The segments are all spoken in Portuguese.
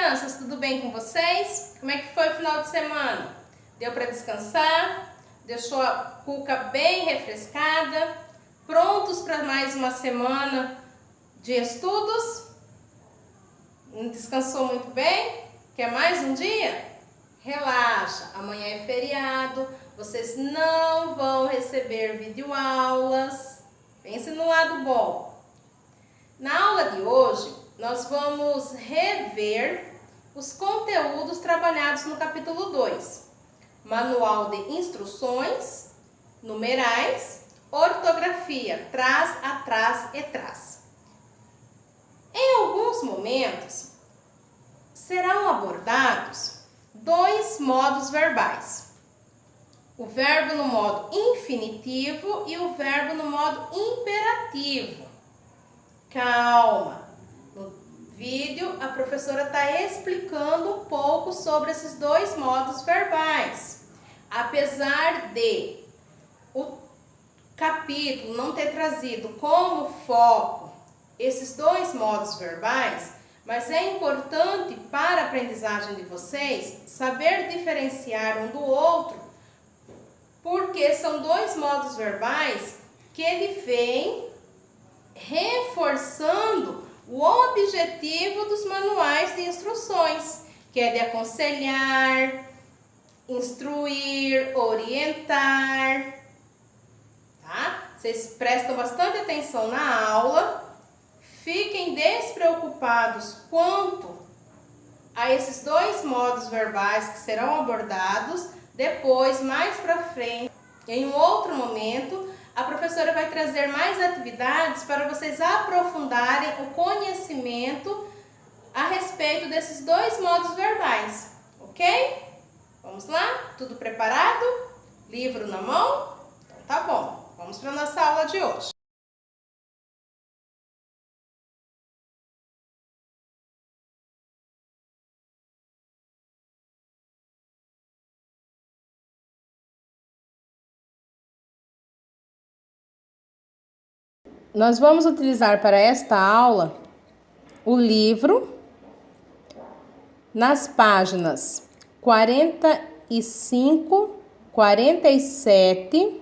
crianças, tudo bem com vocês? Como é que foi o final de semana? Deu para descansar? Deixou a cuca bem refrescada? Prontos para mais uma semana de estudos? Descansou muito bem? Quer mais um dia? Relaxa, amanhã é feriado, vocês não vão receber videoaulas. Pense no lado bom. Na aula de hoje, nós vamos rever os conteúdos trabalhados no capítulo 2. Manual de instruções, numerais, ortografia, trás, atrás e trás. Em alguns momentos, serão abordados dois modos verbais. O verbo no modo infinitivo e o verbo no modo imperativo. Calma! No vídeo, a professora está explicando um pouco sobre esses dois modos verbais. Apesar de o capítulo não ter trazido como foco esses dois modos verbais, mas é importante para a aprendizagem de vocês saber diferenciar um do outro, porque são dois modos verbais que ele vem reforçando o objetivo dos manuais de instruções, que é de aconselhar, instruir, orientar, tá? Vocês prestam bastante atenção na aula, fiquem despreocupados quanto a esses dois modos verbais que serão abordados depois, mais para frente, em um outro momento. A professora vai trazer mais atividades para vocês aprofundarem o conhecimento a respeito desses dois modos verbais, ok? Vamos lá? Tudo preparado? Livro na mão? Então tá bom. Vamos para a nossa aula de hoje. Nós vamos utilizar para esta aula o livro nas páginas 45, 47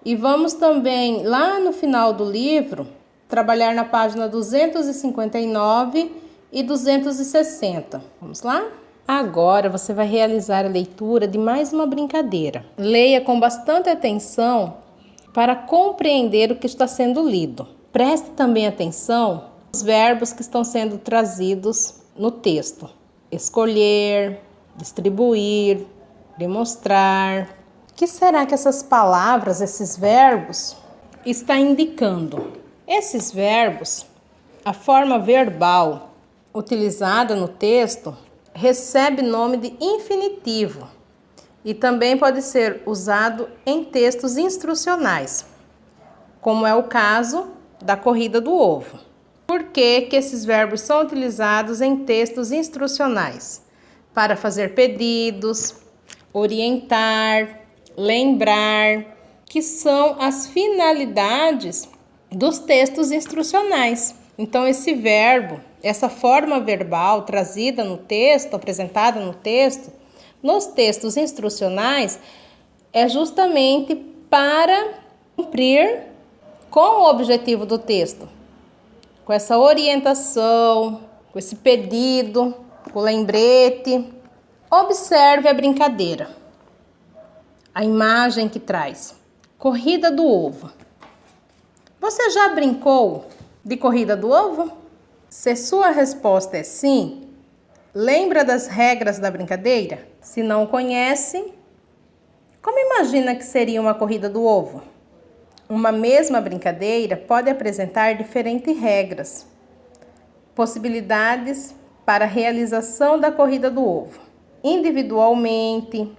e vamos também lá no final do livro trabalhar na página 259 e 260. Vamos lá? Agora você vai realizar a leitura de mais uma brincadeira. Leia com bastante atenção para compreender o que está sendo lido. Preste também atenção nos verbos que estão sendo trazidos no texto. Escolher, distribuir, demonstrar. O que será que essas palavras, esses verbos, estão indicando? Esses verbos, a forma verbal utilizada no texto, recebe nome de infinitivo. E também pode ser usado em textos instrucionais, como é o caso da corrida do ovo. Por que que esses verbos são utilizados em textos instrucionais? Para fazer pedidos, orientar, lembrar, que são as finalidades dos textos instrucionais. Então, esse verbo, essa forma verbal trazida no texto, apresentada no texto, nos textos instrucionais, é justamente para cumprir com o objetivo do texto, com essa orientação, com esse pedido, com o lembrete. Observe a brincadeira, a imagem que traz. Corrida do ovo. Você já brincou de corrida do ovo? Se sua resposta é sim, lembra das regras da brincadeira? Se não conhece, como imagina que seria uma corrida do ovo? Uma mesma brincadeira pode apresentar diferentes regras, possibilidades para a realização da corrida do ovo, individualmente,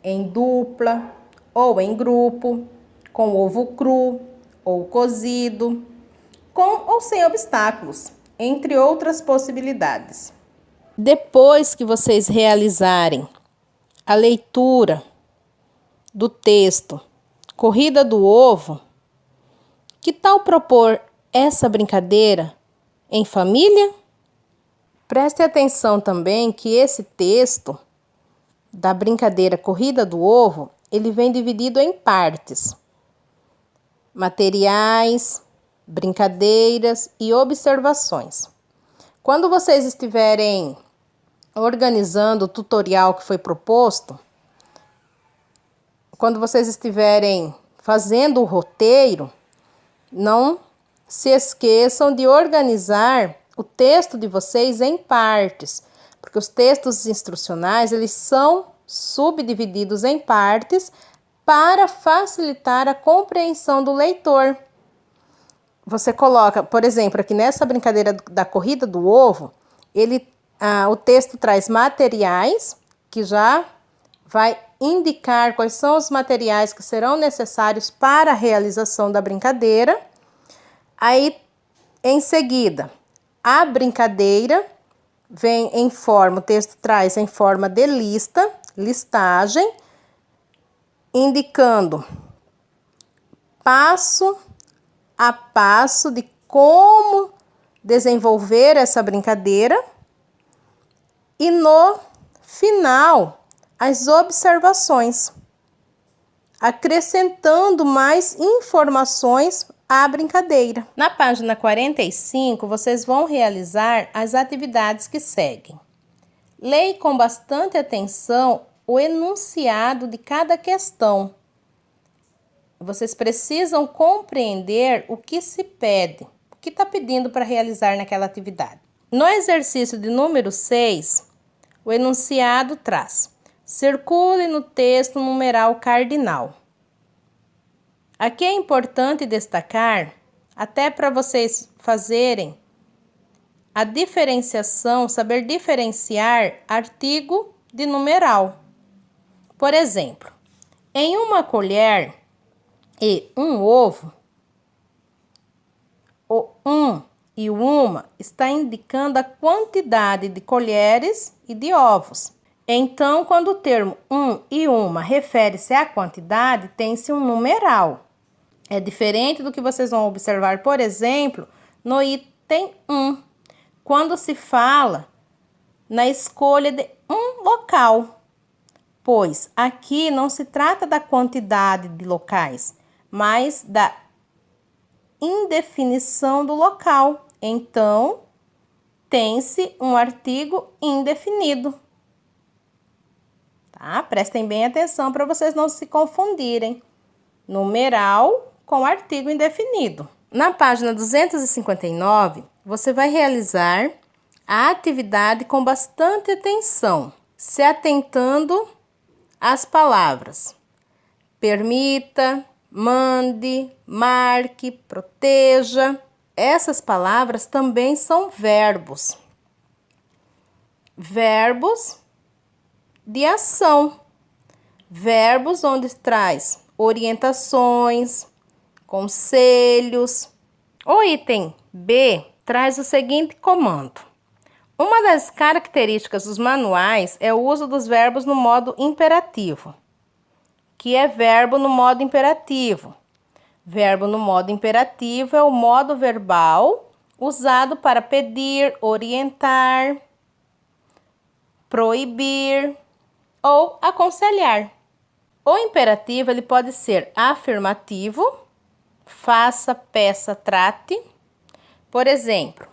em dupla ou em grupo, com ovo cru ou cozido, com ou sem obstáculos, entre outras possibilidades. Depois que vocês realizarem a leitura do texto Corrida do Ovo, que tal propor essa brincadeira em família? Preste atenção também que esse texto da brincadeira Corrida do Ovo, ele vem dividido em partes: materiais, brincadeiras e observações. Quando vocês estiverem organizando o tutorial que foi proposto, quando vocês estiverem fazendo o roteiro, não se esqueçam de organizar o texto de vocês em partes, porque os textos instrucionais, eles são subdivididos em partes para facilitar a compreensão do leitor. Você coloca, por exemplo, aqui nessa brincadeira da corrida do ovo, o texto traz materiais, que já vai indicar quais são os materiais que serão necessários para a realização da brincadeira. Aí, em seguida, a brincadeira vem em forma, o texto traz em forma de listagem, indicando passo a passo de como desenvolver essa brincadeira. E no final, as observações, acrescentando mais informações à brincadeira. Na página 45, vocês vão realizar as atividades que seguem. Leia com bastante atenção o enunciado de cada questão. Vocês precisam compreender o que se pede, o que está pedindo para realizar naquela atividade. No exercício de número 6, o enunciado traz: circule no texto o numeral cardinal. Aqui é importante destacar, até para vocês fazerem a diferenciação, saber diferenciar artigo de numeral. Por exemplo, em uma colher e um ovo, o e o uma está indicando a quantidade de colheres e de ovos. Então, quando o termo um e uma refere-se à quantidade, tem-se um numeral. É diferente do que vocês vão observar, por exemplo, no item 1, quando se fala na escolha de um local, pois aqui não se trata da quantidade de locais, mas da indefinição do local. Então, tem-se um artigo indefinido. Tá? Prestem bem atenção para vocês não se confundirem. Numeral com artigo indefinido. Na página 259, você vai realizar a atividade com bastante atenção, se atentando às palavras permita, mande, marque, proteja. Essas palavras também são verbos. Verbos de ação. Verbos onde traz orientações, conselhos. O item B traz o seguinte comando: uma das características dos manuais é o uso dos verbos no modo imperativo, que é verbo no modo imperativo. Verbo no modo imperativo é o modo verbal usado para pedir, orientar, proibir ou aconselhar. O imperativo ele pode ser afirmativo, faça, peça, trate. Por exemplo,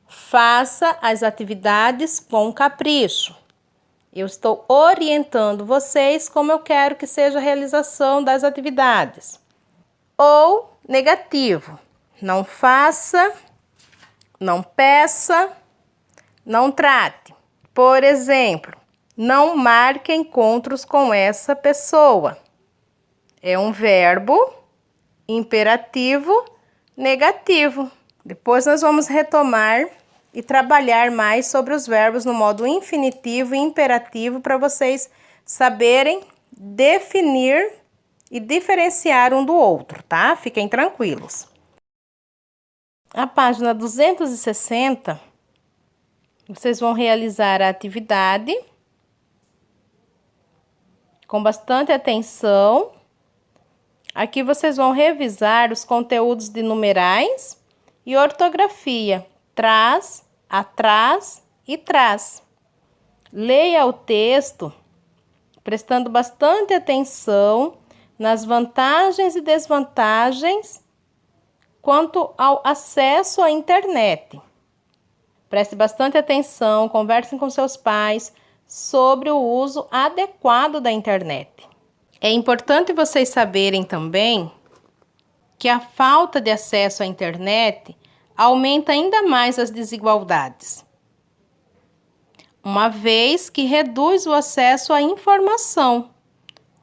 faça as atividades com capricho. Eu estou orientando vocês como eu quero que seja a realização das atividades. Ou negativo, não faça, não peça, não trate. Por exemplo, não marque encontros com essa pessoa. É um verbo imperativo negativo. Depois nós vamos retomar e trabalhar mais sobre os verbos no modo infinitivo e imperativo para vocês saberem definir e diferenciar um do outro, tá? Fiquem tranquilos. A página 260, vocês vão realizar a atividade com bastante atenção. Aqui vocês vão revisar os conteúdos de numerais e ortografia, trás, atrás e traz. Leia o texto prestando bastante atenção nas vantagens e desvantagens quanto ao acesso à internet. Preste bastante atenção, conversem com seus pais sobre o uso adequado da internet. É importante vocês saberem também que a falta de acesso à internet aumenta ainda mais as desigualdades, uma vez que reduz o acesso à informação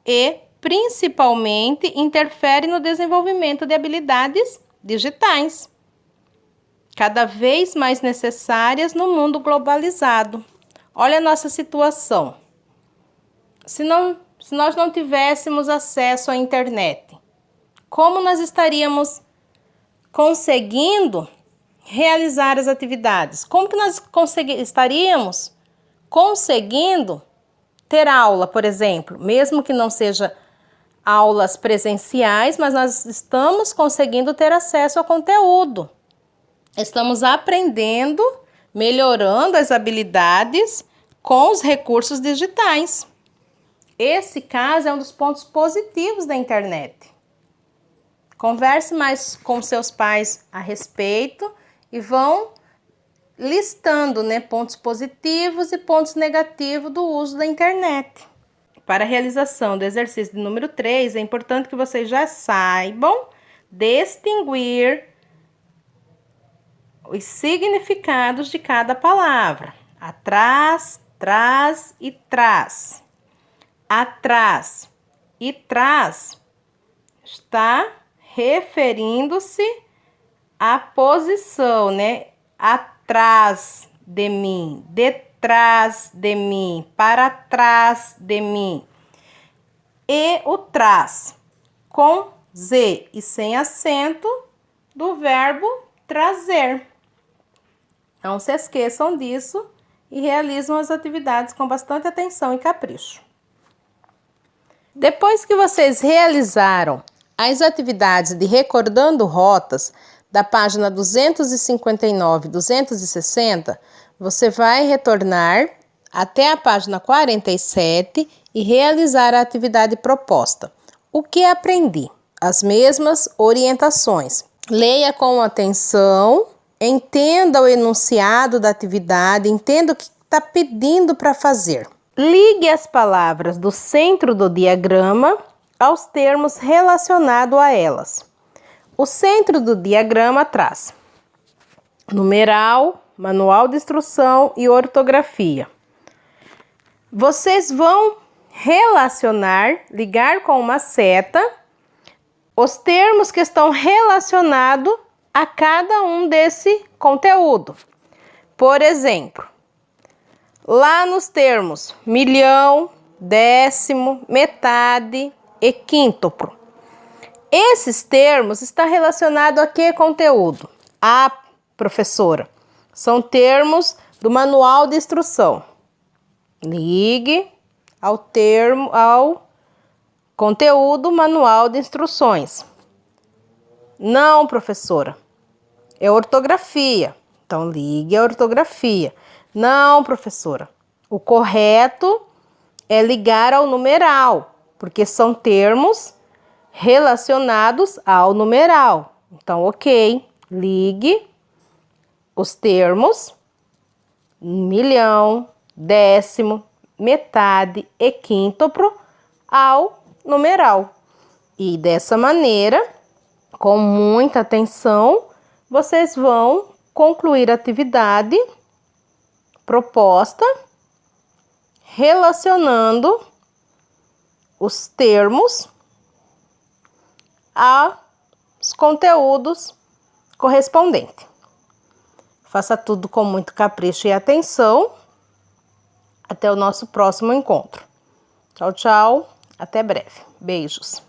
e, principalmente, interfere no desenvolvimento de habilidades digitais, cada vez mais necessárias no mundo globalizado. Olha a nossa situação. Se nós não tivéssemos acesso à internet, como nós estaríamos conseguindo realizar as atividades? Como que nós estaríamos conseguindo ter aula, por exemplo? Mesmo que não seja aulas presenciais, mas nós estamos conseguindo ter acesso ao conteúdo. Estamos aprendendo, melhorando as habilidades com os recursos digitais. Esse caso é um dos pontos positivos da internet. Converse mais com seus pais a respeito e vão listando, pontos positivos e pontos negativos do uso da internet. Para a realização do exercício de número 3, é importante que vocês já saibam distinguir os significados de cada palavra. Atrás, traz e traz. Atrás e trás está referindo-se à posição, Atrás de mim, detrás de mim, para trás de mim. E o trás, com Z e sem acento, do verbo trazer. Não se esqueçam disso e realizam as atividades com bastante atenção e capricho. Depois que vocês realizaram as atividades de Recordando Rotas, da página 259 e 260, você vai retornar até a página 47 e realizar a atividade proposta. O que aprendi? As mesmas orientações. Leia com atenção, entenda o enunciado da atividade, entenda o que está pedindo para fazer. Ligue as palavras do centro do diagrama aos termos relacionados a elas. O centro do diagrama traz numeral, manual de instrução e ortografia. Vocês vão relacionar, ligar com uma seta, os termos que estão relacionados a cada um desse conteúdo. Por exemplo, lá nos termos milhão, décimo, metade e quíntuplo. Esses termos estão relacionados a que conteúdo? Professora, são termos do manual de instrução. Ligue ao conteúdo manual de instruções. Não, professora, é ortografia. Então, ligue a ortografia. Não, professora, o correto é ligar ao numeral, porque são termos relacionados ao numeral. Então, ok, ligue os termos milhão, décimo, metade e quíntuplo ao numeral. E dessa maneira, com muita atenção, vocês vão concluir a atividade proposta relacionando os termos aos conteúdos correspondentes. Faça tudo com muito capricho e atenção. Até o nosso próximo encontro. Tchau, tchau. Até breve. Beijos.